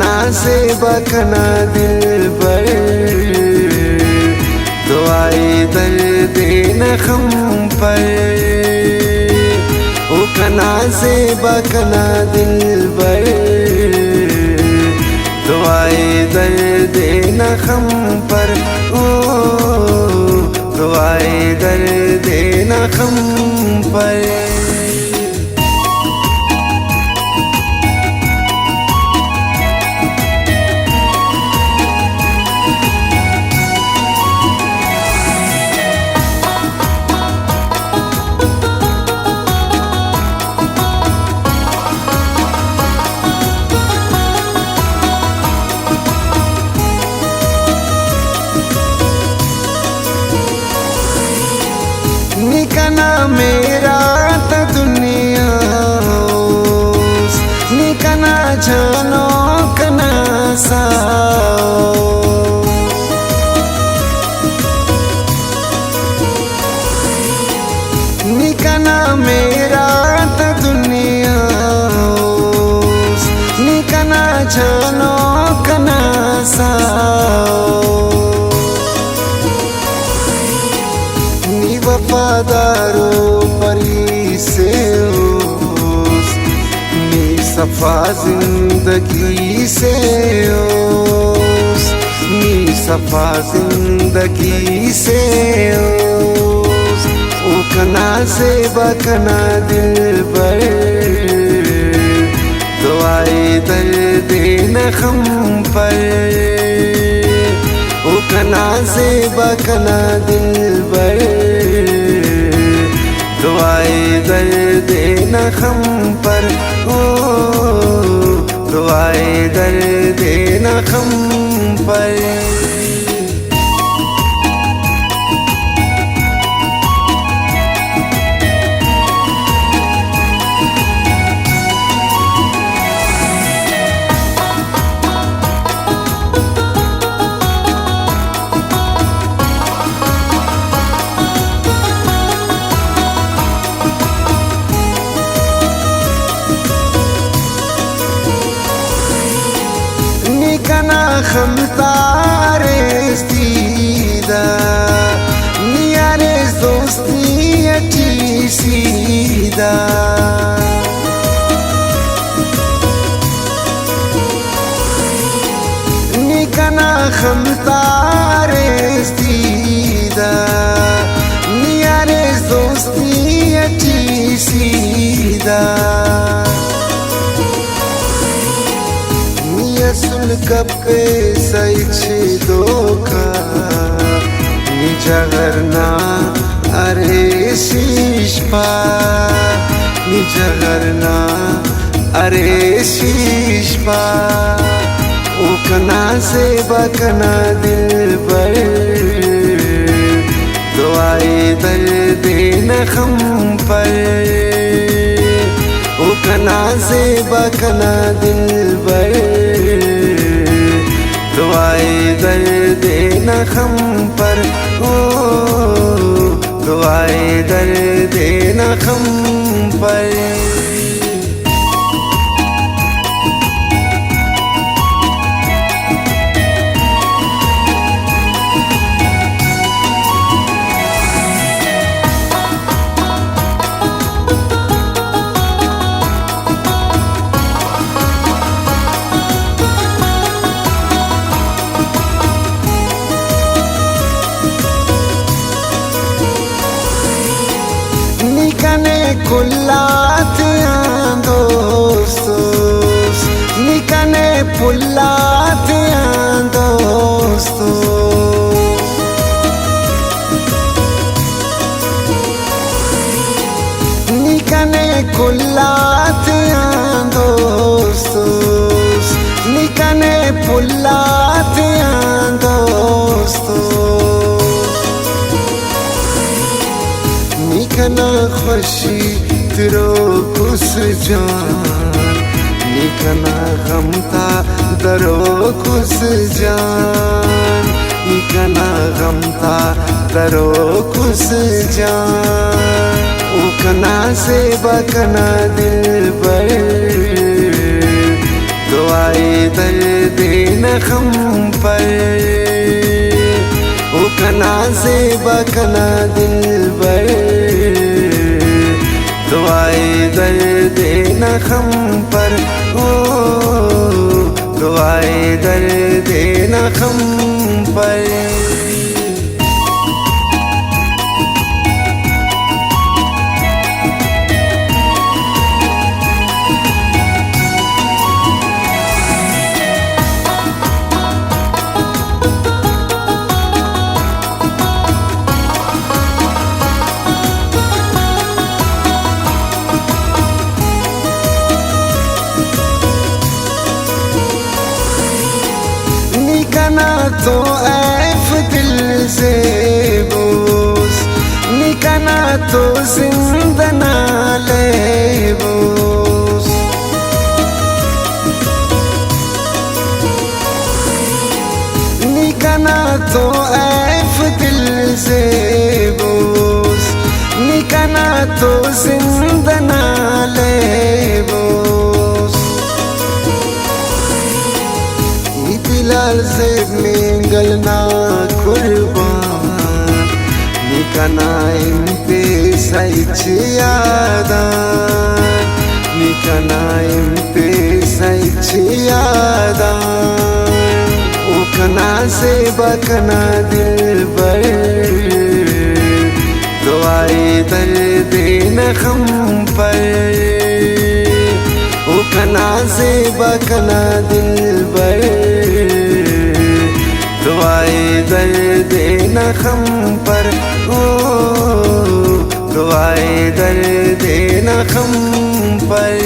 कना से बकना दिल पर, दुआए दर्द नखम पर। ओ कना से बकना दिल पर, दुआए दर्द नखम पर। ओ दुआए दर्द नखम पर। निकना मेरा त दुनिया, निकना जानो कना सा। निकना मेरा त दुनिया, निकना जानो कना सा। वफादारो परी से नी सफा जिंदगी से, नी सफा जिंदगी से। ओ कना से बकना दिल पर, दुआए दर्द नखम पर। ओ कना से बकना दिल पर, दुआए दर्द नखम पर। ओ दुआए दर्द नखम पर। निकना खमतारे सीधा, नियारे दोस्ती अटी सीधा। निकना खमतारे सीधा, नियारे दोस्ती अटी सीधा। सुन कपे सैछे दोका निजगरना अरे शीशपा, निजगरना अरे शीशपा। ओ कना से बकना दिल पर, दुआए दर्द नखम पर। ओ कना से बकना दिल पर, दुआए दर्द नखम पर। ओ दुआए दर्द नखम पर। निकने कुल्लात दोस्तोस, निकने पुल्लात दोस्तोस। निकने कुल्लात दोस्तोस, निकने पुल्लात दोस्तोस। निकना खुशी तेरो कुस जान, निकना गमता दरो कुस जान। निकना गमता दरो कुस जान। ओ कना से बकना दिल पर, दुआए दर्द नखम पर, ओ कना से बकना दिल बर, दुआए दर्द नखम पर, ओ दुआए दर्द नखम पर। निकना तो ऐफ दिल से बोस, निकना तो जिंदना ले बोस, निकना तो ऐफ दिल से बोस, निकना तो जिंदना ले बोस। बिलाल से मिंगलना कुर्बान, निकना इन पे सच यादान, निकना इन पे सच यादान, उकना से बकना दिल बर, दुआए दर्द नखम पर, उकना से बकना दिल बर, दुआए दर्द नखम पर, ओ दुआए दर्द नखम पर।